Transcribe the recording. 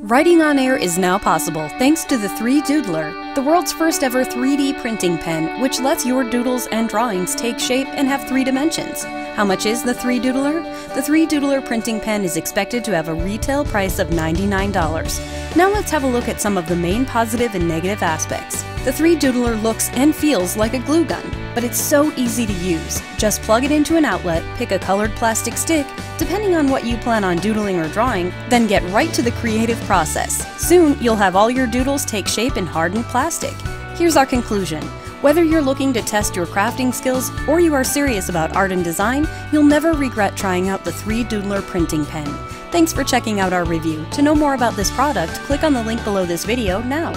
Writing on air is now possible thanks to the 3Doodler, the world's first ever 3D printing pen, which lets your doodles and drawings take shape and have 3 dimensions. How much is the 3Doodler? The 3Doodler printing pen is expected to have a retail price of $99. Now let's have a look at some of the main positive and negative aspects. The 3Doodler looks and feels like a glue gun, but it's so easy to use. Just plug it into an outlet, pick a colored plastic stick, depending on what you plan on doodling or drawing, then get right to the creative process. Soon, you'll have all your doodles take shape in hardened plastic. Here's our conclusion. Whether you're looking to test your crafting skills or you are serious about art and design, you'll never regret trying out the 3Doodler printing pen. Thanks for checking out our review. To know more about this product, click on the link below this video now.